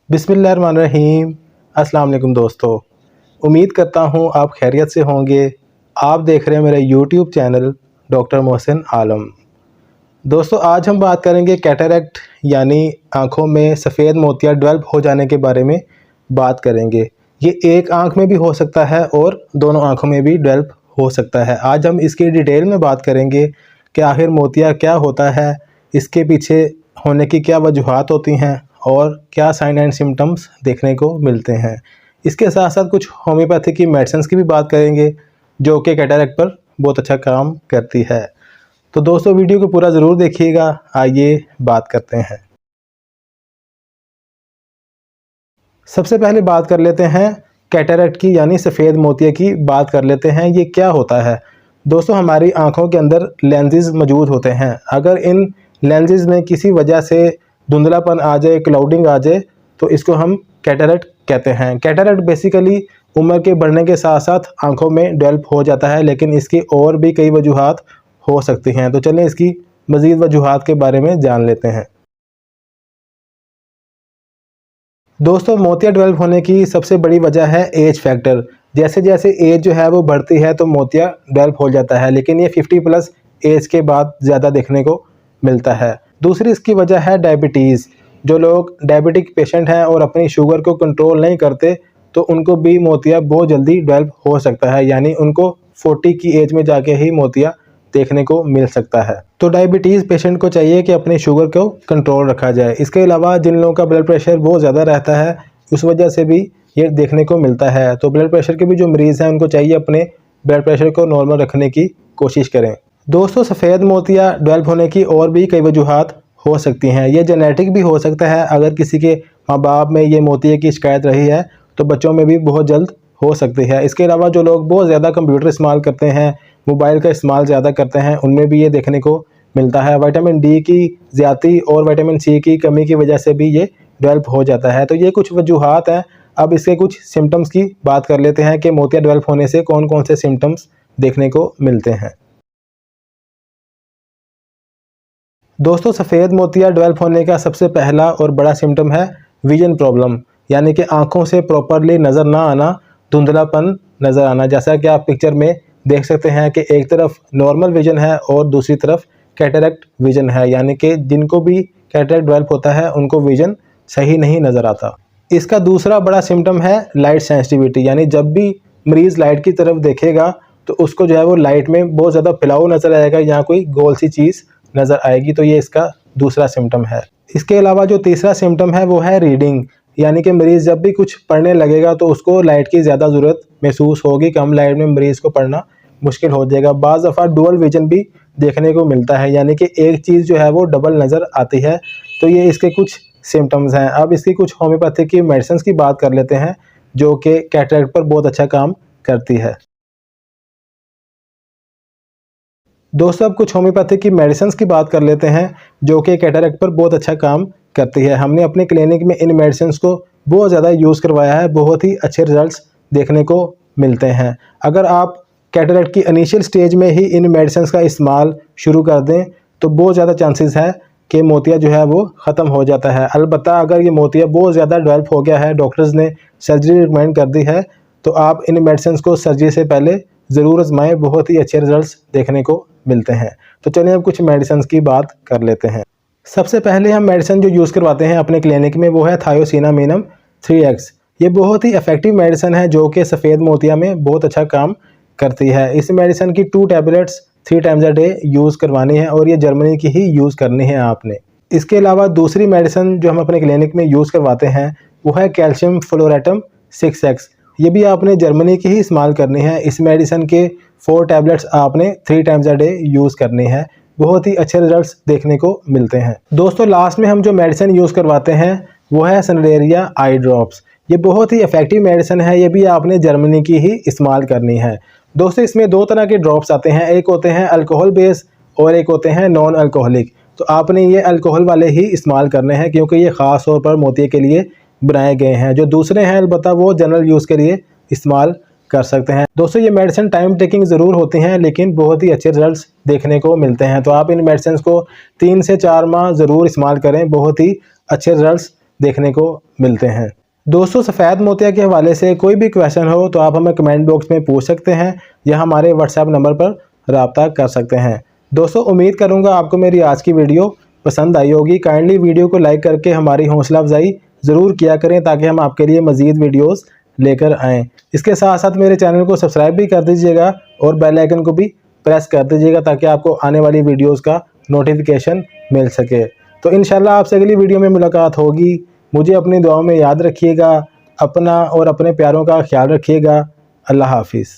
बिस्मिल्लाहिर्रहमानिर्रहीम। अस्सलाम वालेकुम दोस्तों, उम्मीद करता हूँ आप खैरियत से होंगे। आप देख रहे हैं मेरा यूट्यूब चैनल डॉक्टर मोहसिन आलम। दोस्तों, आज हम बात करेंगे कैटरैक्ट यानी आँखों में सफ़ेद मोतिया डेवलप हो जाने के बारे में बात करेंगे। ये एक आँख में भी हो सकता है और दोनों आँखों में भी डेवलप हो सकता है। आज हम इसकी डिटेल में बात करेंगे कि आखिर मोतिया क्या होता है, इसके पीछे होने की क्या वजूहात होती हैं और क्या साइन एंड सिम्टम्स देखने को मिलते हैं। इसके साथ साथ कुछ होम्योपैथी की मेडिसिन्स की भी बात करेंगे जो कि कैटरैक्ट पर बहुत अच्छा काम करती है। तो दोस्तों, वीडियो को पूरा ज़रूर देखिएगा। आइए बात करते हैं। सबसे पहले बात कर लेते हैं कैटरैक्ट की यानी सफ़ेद मोतिया की बात कर लेते हैं। ये क्या होता है? दोस्तों, हमारी आँखों के अंदर लेंसेज मौजूद होते हैं। अगर इन लेंसेज में किसी वजह से धुंधलापन आ जाए, क्लाउडिंग आ जाए, तो इसको हम कैटरैक्ट कहते हैं। कैटरैक्ट बेसिकली उम्र के बढ़ने के साथ साथ आँखों में डेवलप हो जाता है, लेकिन इसकी और भी कई वजूहात हो सकती हैं। तो चलिए इसकी मज़ीद वजूहात के बारे में जान लेते हैं। दोस्तों, मोतिया डेवलप होने की सबसे बड़ी वजह है एज फैक्टर। जैसे जैसे एज जो है वो बढ़ती है तो मोतिया डेवलप हो जाता है, लेकिन ये 50 प्लस एज के बाद ज़्यादा देखने को मिलता है। दूसरी इसकी वजह है डायबिटीज़। जो लोग डायबिटिक पेशेंट हैं और अपनी शुगर को कंट्रोल नहीं करते, तो उनको भी मोतिया बहुत जल्दी डेवलप हो सकता है, यानी उनको 40 की एज में जाके ही मोतिया देखने को मिल सकता है। तो डायबिटीज़ पेशेंट को चाहिए कि अपनी शुगर को कंट्रोल रखा जाए। इसके अलावा जिन लोगों का ब्लड प्रेशर बहुत ज़्यादा रहता है, उस वजह से भी ये देखने को मिलता है। तो ब्लड प्रेशर के भी जो मरीज़ हैं उनको चाहिए अपने ब्लड प्रेशर को नॉर्मल रखने की कोशिश करें। दोस्तों, सफ़ेद मोतिया डेवलप होने की और भी कई वजूहात हो सकती हैं। ये जेनेटिक भी हो सकता है। अगर किसी के माँ बाप में ये मोतिये की शिकायत रही है तो बच्चों में भी बहुत जल्द हो सकती है। इसके अलावा जो लोग बहुत ज़्यादा कंप्यूटर इस्तेमाल करते हैं, मोबाइल का इस्तेमाल ज़्यादा करते हैं, उनमें भी ये देखने को मिलता है। विटामिन डी की ज़्यादती और विटामिन सी की कमी की वजह से भी ये डेवलप हो जाता है। तो ये कुछ वजूहात हैं। अब इसके कुछ सिम्टम्स की बात कर लेते हैं कि मोतिया डेवलप होने से कौन कौन से सिम्टम्स देखने को मिलते हैं। दोस्तों, सफ़ेद मोतिया डेवलप होने का सबसे पहला और बड़ा सिम्टम है विजन प्रॉब्लम, यानी कि आँखों से प्रॉपरली नज़र ना आना, धुंधलापन नज़र आना। जैसा कि आप पिक्चर में देख सकते हैं कि एक तरफ नॉर्मल विजन है और दूसरी तरफ कैटरैक्ट विजन है, यानी कि जिनको भी कैटरैक्ट डेवलप होता है उनको विजन सही नहीं नज़र आता। इसका दूसरा बड़ा सिम्टम है लाइट सेंसिटिविटी, यानी जब भी मरीज़ लाइट की तरफ देखेगा तो उसको जो है वो लाइट में बहुत ज़्यादा फैलाव नज़र आएगा या कोई गोल सी चीज़ नज़र आएगी। तो ये इसका दूसरा सिम्टम है। इसके अलावा जो तीसरा सिम्टम है वो है रीडिंग, यानी कि मरीज़ जब भी कुछ पढ़ने लगेगा तो उसको लाइट की ज़्यादा ज़रूरत महसूस होगी। कम लाइट में मरीज़ को पढ़ना मुश्किल हो जाएगा। बाज़ दफ़ा डुअल विजन भी देखने को मिलता है, यानी कि एक चीज़ जो है वो डबल नज़र आती है। तो ये इसके कुछ सिम्टम्स हैं। अब इसकी कुछ होम्योपैथी की मेडिसिन की बात कर लेते हैं जो कि कैटरैक्ट पर बहुत अच्छा काम करती है। दोस्तों, अब कुछ होम्योपैथी की मेडिसिन की बात कर लेते हैं जो कि कैटरैक्ट पर बहुत अच्छा काम करती है। हमने अपने क्लिनिक में इन मेडिसिन को बहुत ज़्यादा यूज़ करवाया है, बहुत ही अच्छे रिजल्ट्स देखने को मिलते हैं। अगर आप कैटरैक्ट की इनिशियल स्टेज में ही इन मेडिसिन का इस्तेमाल शुरू कर दें तो बहुत ज़्यादा चांसेस है कि मोतिया जो है वो ख़त्म हो जाता है। अलबत्ता अगर ये मोतिया बहुत ज़्यादा डेवलप हो गया है, डॉक्टर्स ने सर्जरी रिकमेंड कर दी है, तो आप इन मेडिसिन को सर्जरी से पहले ज़रूर आजमाएं। बहुत ही अच्छे रिजल्ट्स देखने को मिलते हैं। तो चलिए अब कुछ मेडिसिन की बात कर लेते हैं। सबसे पहले हम मेडिसिन जो यूज़ करवाते हैं अपने क्लिनिक में वो है थायोसिनामिनम 3x। ये बहुत ही इफेक्टिव मेडिसिन है जो कि सफ़ेद मोतिया में बहुत अच्छा काम करती है। इस मेडिसिन की 2 tablets 3 times a day use करवानी है और ये जर्मनी की ही यूज़ करनी है आपने। इसके अलावा दूसरी मेडिसिन जो हम अपने क्लिनिक में यूज़ करवाते हैं वो है कैल्शियम फ्लोरेटम 6x। ये भी आपने जर्मनी की ही इस्तेमाल करनी है। इस मेडिसिन के 4 टैबलेट्स आपने 3 टाइम्स अ डे यूज़ करनी है। बहुत ही अच्छे रिजल्ट्स देखने को मिलते हैं। दोस्तों, लास्ट में हम जो मेडिसिन यूज़ करवाते हैं वो है सनडेरिया आई ड्रॉप्स। ये बहुत ही इफेक्टिव मेडिसिन है। ये भी आपने जर्मनी की ही इस्तेमाल करनी है। दोस्तों, इसमें 2 तरह के ड्रॉप्स आते हैं, एक होते हैं अल्कोहल बेस और एक होते हैं नॉन अल्कोहलिक। तो आपने ये अल्कोहल वाले ही इस्तेमाल करने हैं क्योंकि ये ख़ास तौर पर मोतिये के लिए बनाए गए हैं। जो दूसरे हैं अलबत्ता वो जनरल यूज़ के लिए इस्तेमाल कर सकते हैं। दोस्तों, ये मेडिसिन टाइम टेकिंग ज़रूर होती हैं लेकिन बहुत ही अच्छे रिजल्ट्स देखने को मिलते हैं। तो आप इन मेडिसिन को 3 से 4 माह ज़रूर इस्तेमाल करें, बहुत ही अच्छे रिजल्ट्स देखने को मिलते हैं। दोस्तों, सफ़ेद मोतिया के हवाले से कोई भी क्वेश्चन हो तो आप हमें कमेंट बॉक्स में पूछ सकते हैं या हमारे व्हाट्सएप नंबर पर रब्ता कर सकते हैं। दोस्तों, उम्मीद करूंगा आपको मेरी आज की वीडियो पसंद आई होगी। काइंडली वीडियो को लाइक करके हमारी हौसला अफजाई ज़रूर किया करें ताकि हम आपके लिए मज़ीद वीडियोस लेकर आएँ। इसके साथ साथ मेरे चैनल को सब्सक्राइब भी कर दीजिएगा और बेल आइकन को भी प्रेस कर दीजिएगा ताकि आपको आने वाली वीडियोस का नोटिफिकेशन मिल सके। तो इंशाल्लाह आपसे अगली वीडियो में मुलाकात होगी। मुझे अपनी दुआओं में याद रखिएगा। अपना और अपने प्यारों का ख्याल रखिएगा। अल्लाह हाफिज़।